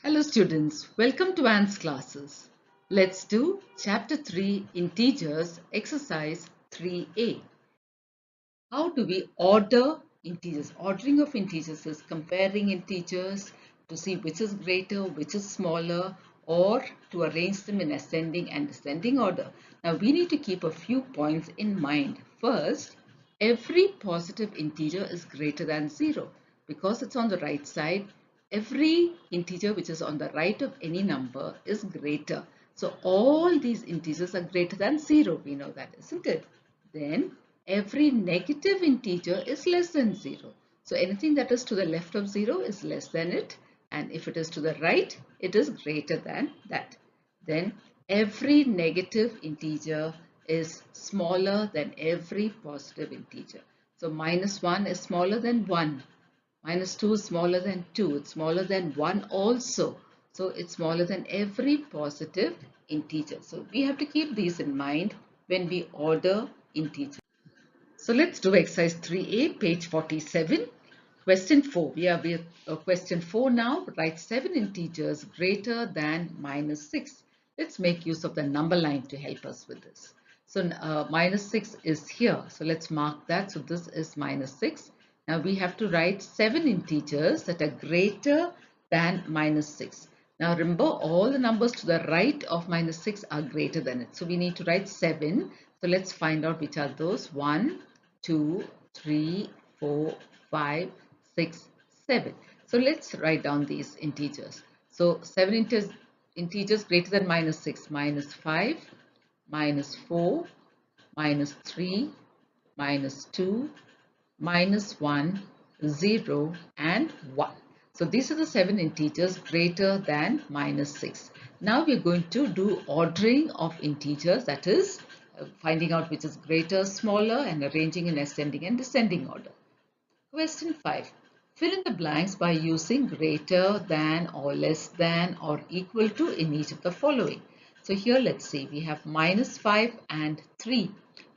Hello students, welcome to Anne's classes. Let's do chapter 3 integers exercise 3a. How do we order integers? Ordering of integers is comparing integers to see which is greater, which is smaller, or to arrange them in ascending and descending order. Now we need to keep a few points in mind. First, every positive integer is greater than 0 because it's on the right side. Every integer which is on the right of any number is greater. So all these integers are greater than 0. We know that, isn't it? Then every negative integer is less than 0. So anything that is to the left of 0 is less than it, and if it is to the right, it is greater than that. Then every negative integer is smaller than every positive integer. So minus 1 is smaller than 1. Minus 2 is smaller than 2. It's smaller than 1 also. So it's smaller than every positive integer. So we have to keep these in mind when we order integers. So let's do exercise 3a, page 47. Question 4. We are with question 4 now. Write 7 integers greater than minus 6. Let's make use of the number line to help us with this. So minus 6 is here. So let's mark that. So this is minus 6. Now we have to write 7 integers that are greater than minus 6. Now remember, all the numbers to the right of minus 6 are greater than it. So we need to write 7. So let's find out which are those. 1, 2, 3, 4, 5, 6, 7. So let's write down these integers. So 7 integers greater than minus 6. Minus 5, minus 4, minus 3, minus 2, minus 1, 0 and 1. So these are the 7 integers greater than minus 6. Now we're going to do ordering of integers, that is finding out which is greater, smaller, and arranging in ascending and descending order. Question 5. Fill in the blanks by using greater than or less than or equal to in each of the following. So here let's see, we have minus 5 and 3.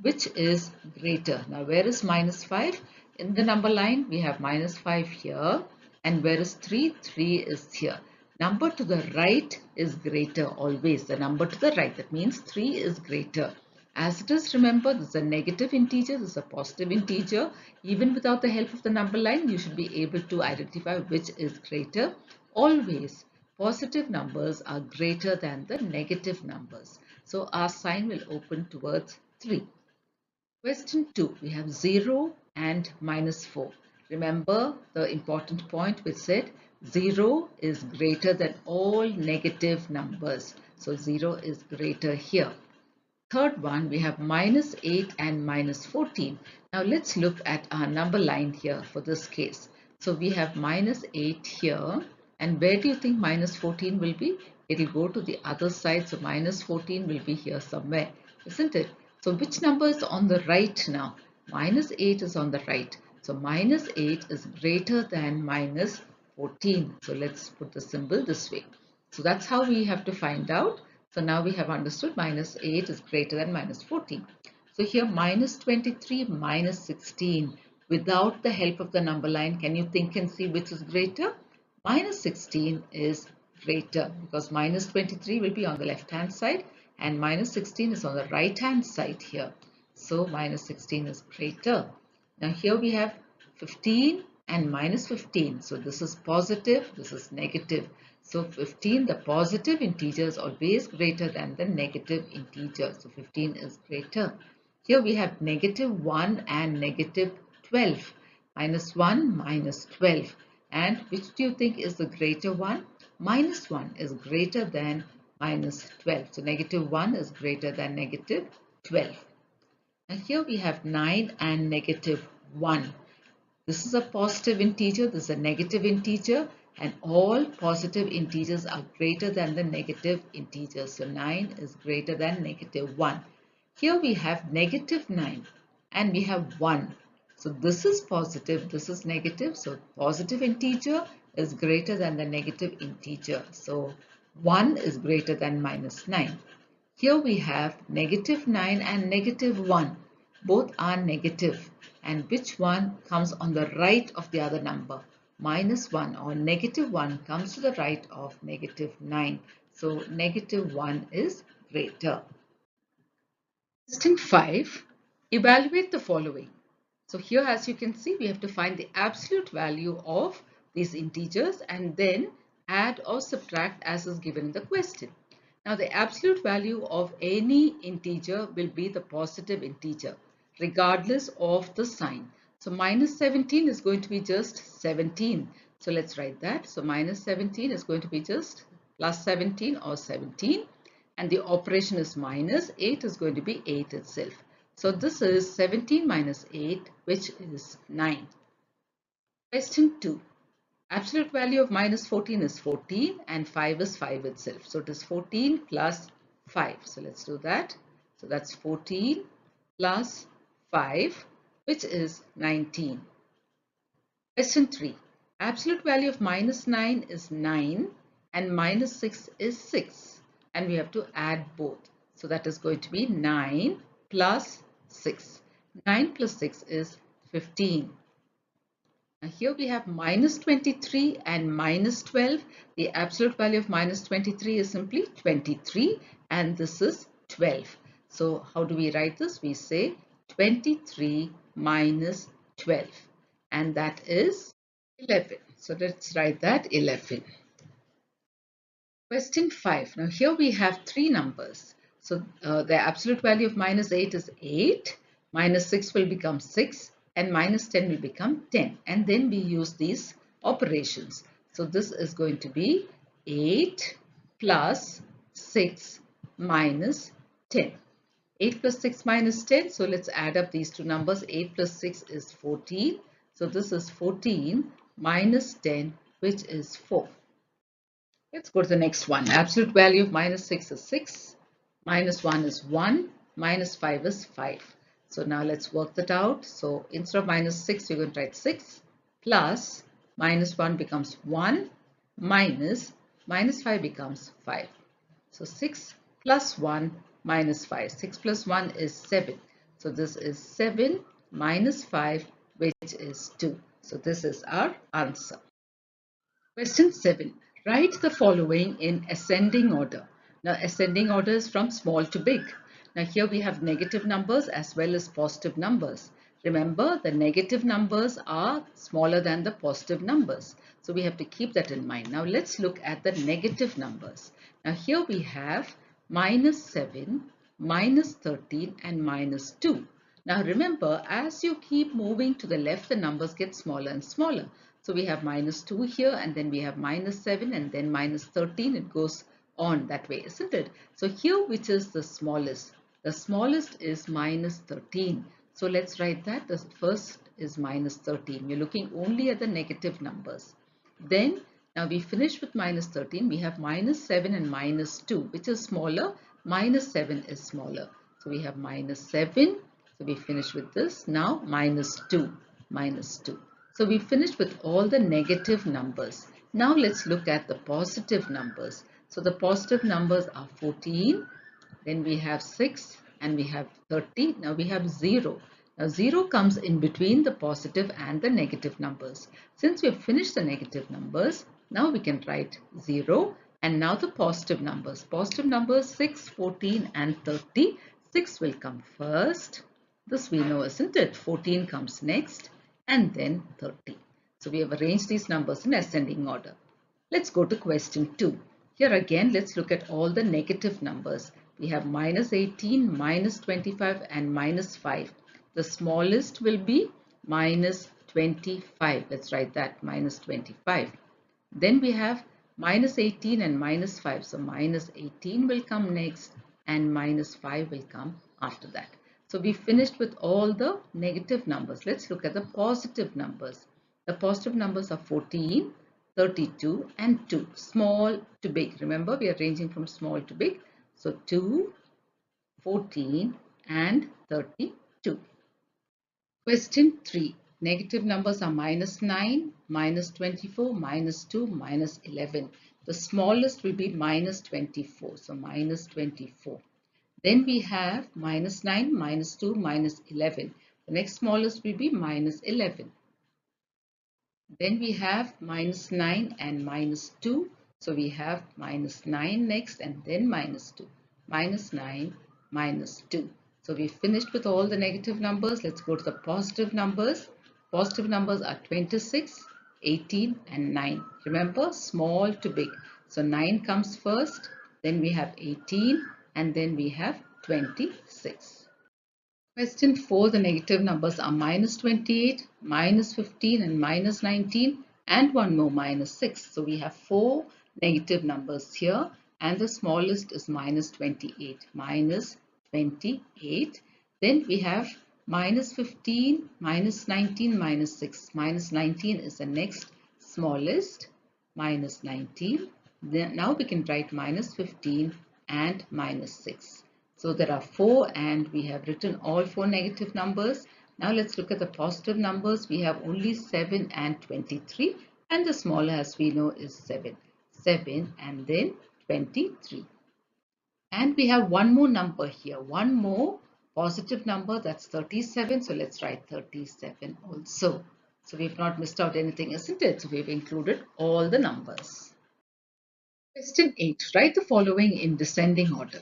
Which is greater? Now where is minus 5? In the number line we have minus 5 here, and where is 3? 3 is here. Number to the right is greater always. The number to the right, that means 3 is greater. As it is, remember, this is a negative integer, this is a positive integer. Even without the help of the number line, you should be able to identify which is greater. Always, positive numbers are greater than the negative numbers. So our sign will open towards 3. Question 2. We have 0 and minus 4. Remember the important point which said 0 is greater than all negative numbers. So 0 is greater here. Third one, we have minus 8 and minus 14. Now let's look at our number line here for this case. So we have minus 8 here, and where do you think minus 14 will be? It will go to the other side, so minus 14 will be here somewhere, isn't it? So which number is on the right now? Minus 8 is on the right. So minus 8 is greater than minus 14. So let's put the symbol this way. So that's how we have to find out. So now we have understood minus 8 is greater than minus 14. So here minus 23, minus 16. Without the help of the number line, can you think and see which is greater? Minus 16 is greater because minus 23 will be on the left hand side and minus 16 is on the right hand side here. So minus 16 is greater. Now here we have 15 and minus 15. So this is positive, this is negative. So 15, the positive integer is always greater than the negative integer. So 15 is greater. Here we have negative 1 and negative 12. Minus 1, minus 12. And which do you think is the greater one? Minus 1 is greater than minus 12. So negative 1 is greater than negative 12. And here we have 9 and negative 1. This is a positive integer, this is a negative integer, and all positive integers are greater than the negative integer. So 9 is greater than negative 1. Here we have negative 9 and we have 1. So this is positive, this is negative. So positive integer is greater than the negative integer. So 1 is greater than minus 9. Here we have negative 9 and negative 1. Both are negative. And which one comes on the right of the other number? minus 1 or negative 1 comes to the right of negative 9. So negative 1 is greater. Question 5. Evaluate the following. So here, as you can see, we have to find the absolute value of these integers and then add or subtract as is given in the question. Now the absolute value of any integer will be the positive integer regardless of the sign. So minus 17 is going to be just 17. So let's write that. So minus 17 is going to be just plus 17 or 17. And the operation is minus. 8 is going to be 8 itself. So this is 17 minus 8, which is 9. Question 2. Absolute value of minus 14 is 14 and 5 is 5 itself. So it is 14 plus 5. So let's do that. So that's 14 plus 5, which is 19. Question 3. Absolute value of minus 9 is 9 and minus 6 is 6. And we have to add both. So that is going to be 9 plus 6. 9 plus 6 is 15. Now here we have minus 23 and minus 12. The absolute value of minus 23 is simply 23 and this is 12. So how do we write this? We say 23 minus 12 and that is 11. So let's write that 11. Question 5. Now here we have three numbers. So the absolute value of minus 8 is 8, minus 6 will become 6 and minus 10 will become 10. And then we use these operations. So this is going to be 8 plus 6 minus 10. 8 plus 6 minus 10. So let's add up these two numbers. 8 plus 6 is 14. So this is 14 minus 10, which is 4. Let's go to the next one. Absolute value of minus 6 is 6, minus 1 is 1, minus 5 is 5. So now let's work that out. So instead of minus 6, we're going to write 6 plus minus 1 becomes 1 minus 5 becomes 5. So 6 plus 1 minus 5. 6 plus 1 is 7. So this is 7 minus 5, which is 2. So this is our answer. Question 7. Write the following in ascending order. Now ascending order is from small to big. Now here we have negative numbers as well as positive numbers. Remember, the negative numbers are smaller than the positive numbers. So we have to keep that in mind. Now let's look at the negative numbers. Now here we have minus 7, minus 13 and minus 2. Now remember, as you keep moving to the left, the numbers get smaller and smaller. So we have minus 2 here and then we have minus 7 and then minus 13. It goes on that way, isn't it? So here, which is the smallest? The smallest is minus 13. So let's write that. The first is minus 13. We're looking only at the negative numbers. Then now we finish with minus 13. We have minus 7 and minus 2, which is smaller. Minus 7 is smaller. So we have minus 7. So we finish with this. Now minus 2, minus 2. So we finished with all the negative numbers. Now let's look at the positive numbers. So the positive numbers are 14, then we have 6 and we have 30. Now we have 0. Now 0 comes in between the positive and the negative numbers. Since we have finished the negative numbers, now we can write 0 and now the positive numbers. Positive numbers 6, 14 and 30. 6 will come first. This we know, isn't it? 14 comes next and then 30. So we have arranged these numbers in ascending order. Let's go to question 2. Here again, let's look at all the negative numbers. We have minus 18, minus 25 and minus 5. The smallest will be minus 25. Let's write that, minus 25. Then we have minus 18 and minus 5. So minus 18 will come next and minus 5 will come after that. So we finished with all the negative numbers. Let's look at the positive numbers. The positive numbers are 14, 32 and 2. Small to big. Remember, we are ranging from small to big. So 2, 14 and 32. Question 3. Negative numbers are minus 9, minus 24, minus 2, minus 11. The smallest will be minus 24. So minus 24. Then we have minus 9, minus 2, minus 11. The next smallest will be minus 11. Then we have minus 9 and minus 2. So we have minus 9 next and then minus 2. Minus 9, minus 2. So we finished with all the negative numbers. Let's go to the positive numbers. Positive numbers are 26, 18 and 9. Remember, small to big. So 9 comes first, then we have 18 and then we have 26. Question 4, the negative numbers are minus 28, minus 15 and minus 19 and one more minus 6. So we have 4 negative numbers here and the smallest is minus 28. Minus 28. Then we have minus 15, minus 19, minus 6. Minus 19 is the next smallest. Minus 19. Then now we can write minus 15 and minus 6. So there are 4 and we have written all 4 negative numbers. Now let's look at the positive numbers. We have only 7 and 23 and the smaller as we know is 7. 7 and then 23. And we have one more number here, one more positive number, that's 37. So let's write 37 also. So we've not missed out anything, isn't it? So we've included all the numbers. Question 8. Write the following in descending order.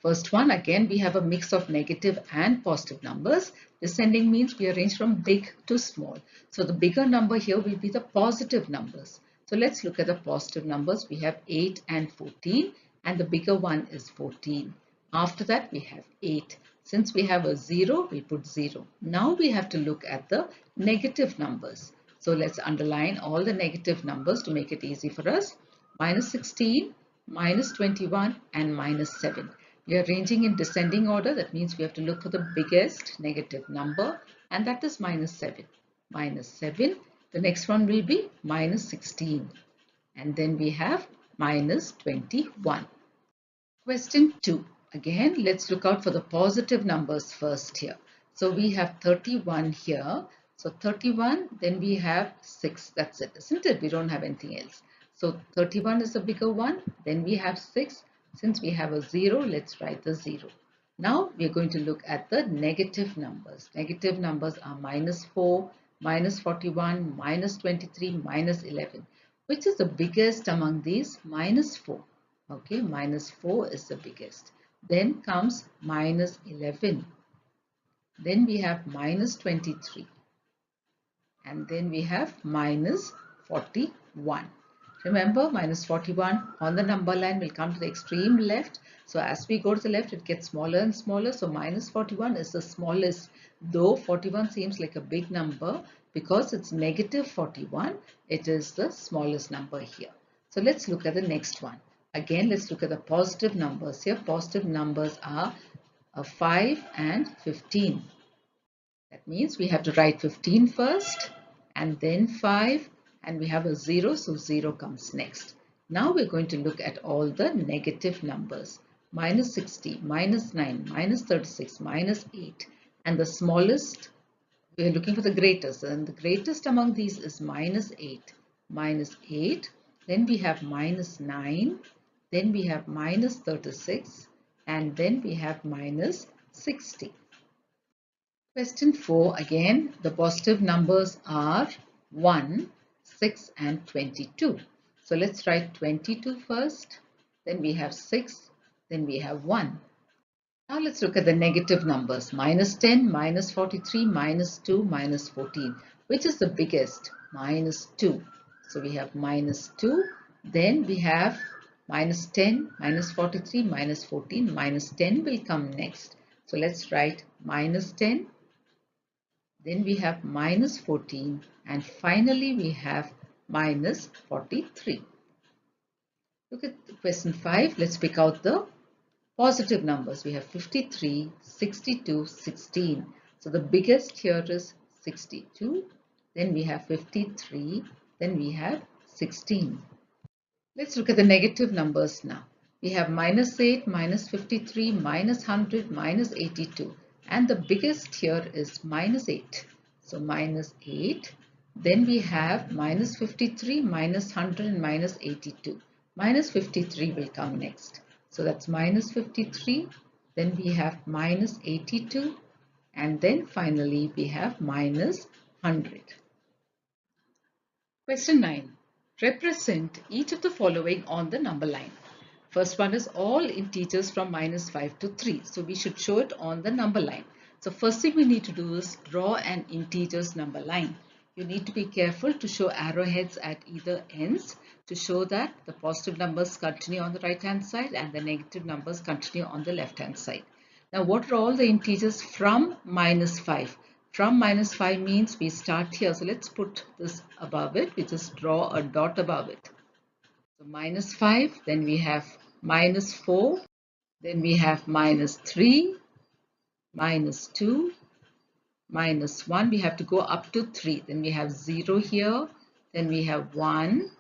First one, again, we have a mix of negative and positive numbers. Descending means we arrange from big to small. So the bigger number here will be the positive numbers. So let's look at the positive numbers. We have 8 and 14 and the bigger one is 14. After that we have 8. Since we have a 0, we put 0. Now we have to look at the negative numbers. So let's underline all the negative numbers to make it easy for us. Minus 16, minus 21 and minus 7. We are arranging in descending order. That means we have to look for the biggest negative number and that is minus 7. Minus 7. The next one will be minus 16 and then we have minus 21. Question 2. Again, let's look out for the positive numbers first here. So we have 31 here. So 31, then we have 6. That's it, isn't it? We don't have anything else. So 31 is the bigger one. Then we have 6. Since we have a 0, let's write the 0. Now we are going to look at the negative numbers. Negative numbers are minus 4, minus 41, minus 23, minus 11. Which is the biggest among these? Minus 4. Okay, minus 4 is the biggest. Then comes minus 11. Then we have minus 23. And then we have minus 41. Remember, minus 41 on the number line will come to the extreme left. So as we go to the left, it gets smaller and smaller. So minus 41 is the smallest. Though 41 seems like a big number, because it's negative 41, it is the smallest number here. So let's look at the next one. Again, let's look at the positive numbers here. Positive numbers are 5 and 15. That means we have to write 15 first and then 5 and we have a 0, so 0 comes next. Now we're going to look at all the negative numbers. Minus 60, minus 9, minus 36, minus 8 and the smallest, we're looking for the greatest, and the greatest among these is minus 8. Minus 8, then we have minus 9, then we have minus 36 and then we have minus 60. Question 4, again, the positive numbers are 1, 6 and 22. So let's write 22 first, then we have 6, then we have 1. Now let's look at the negative numbers. Minus 10, minus 43, minus 2, minus 14. Which is the biggest? Minus 2. So we have minus 2, then we have minus 10, minus 43, minus 14, minus 10 will come next. So let's write minus 10. Then we have minus 14 and finally we have minus 43. Look at question 5. Let's pick out the positive numbers. We have 53, 62, 16. So the biggest here is 62. Then we have 53. Then we have 16. Let's look at the negative numbers now. We have minus 8, minus 53, minus 100, minus 82. And the biggest here is minus 8. So minus 8. Then we have minus 53, minus 100 and minus 82. Minus 53 will come next. So that's minus 53. Then we have minus 82. And then finally we have minus 100. Question 9. Represent each of the following on the number line. First one is all integers from -5 to 3. So we should show it on the number line. So first thing we need to do is draw an integers number line. You need to be careful to show arrowheads at either ends to show that the positive numbers continue on the right hand side and the negative numbers continue on the left hand side. Now what are all the integers from -5? From -5 means we start here. So let's put this above it. We just draw a dot above it. So -5, then we have -4, then we have -3, -2, -1. We have to go up to 3. Then we have 0 here. Then we have 1,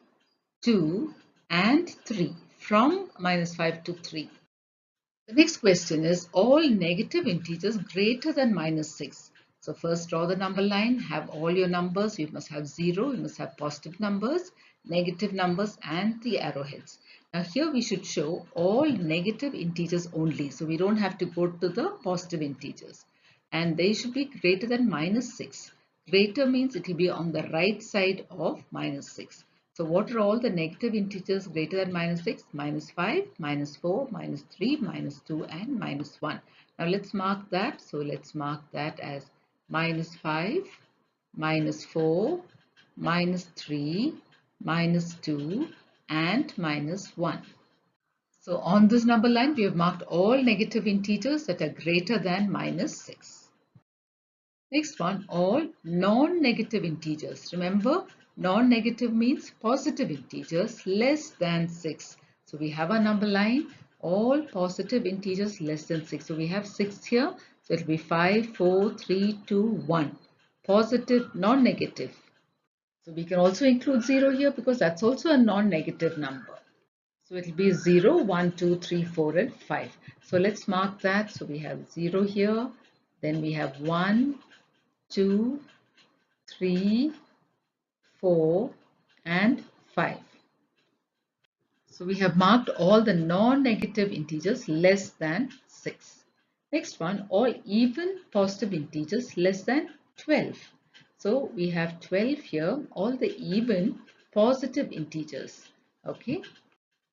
2, and 3. From -5 to 3. The next question is all negative integers greater than -6. So first draw the number line, have all your numbers. You must have 0, you must have positive numbers, negative numbers, and the arrowheads. Now here we should show all negative integers only. So we don't have to go to the positive integers. And they should be greater than -6. Greater means it will be on the right side of -6. So what are all the negative integers greater than -6? -5, -4, -3, -2, and -1. Now let's mark that. So let's mark that as -5, -4, -3, -2, and -1. So on this number line, we have marked all negative integers that are greater than -6. Next one, all non-negative integers. Remember, non-negative means positive integers less than 6. So we have a number line, all positive integers less than 6. So we have 6 here. So it will be 5, 4, 3, 2, 1. Positive, non-negative. So we can also include 0 here because that's also a non-negative number. So it will be 0, 1, 2, 3, 4, and 5. So let's mark that. So we have 0 here. Then we have 1, 2, 3, 4, and 5. So we have marked all the non-negative integers less than 6. Next one, all even positive integers less than 12. So we have 12 here, all the even positive integers. Okay.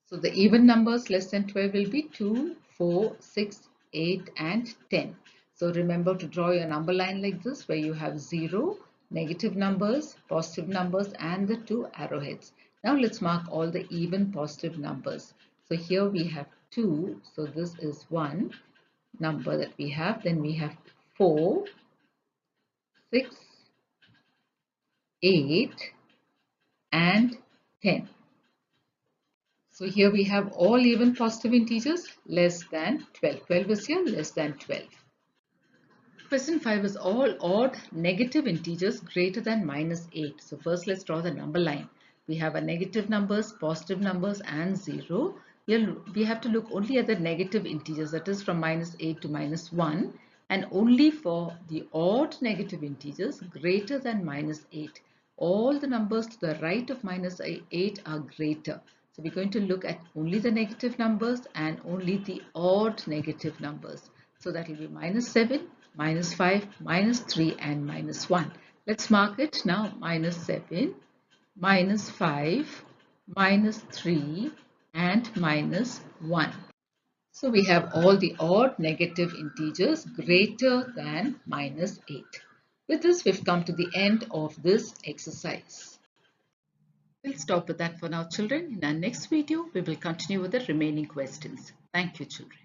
So the even numbers less than 12 will be 2, 4, 6, 8, and 10. So remember to draw your number line like this where you have 0, negative numbers, positive numbers, and the 2 arrowheads. Now let's mark all the even positive numbers. So here we have 2. So this is one number that we have. Then we have 4, 6, 8, and 10. So here we have all even positive integers less than 12. 12 is here, less than 12. Question 5 is all odd negative integers greater than -8. So first let's draw the number line. We have a negative numbers, positive numbers, and 0. Here we have to look only at the negative integers, that is from -8 to -1, and only for the odd negative integers greater than -8. All the numbers to the right of -8 are greater. So we're going to look at only the negative numbers and only the odd negative numbers. So that will be -7, -5, -3, and -1. Let's mark it now. -7, -5, -3, and -1. So we have all the odd negative integers greater than -8. With this, we've come to the end of this exercise. We'll stop with that for now, children. In our next video, we will continue with the remaining questions. Thank you, children.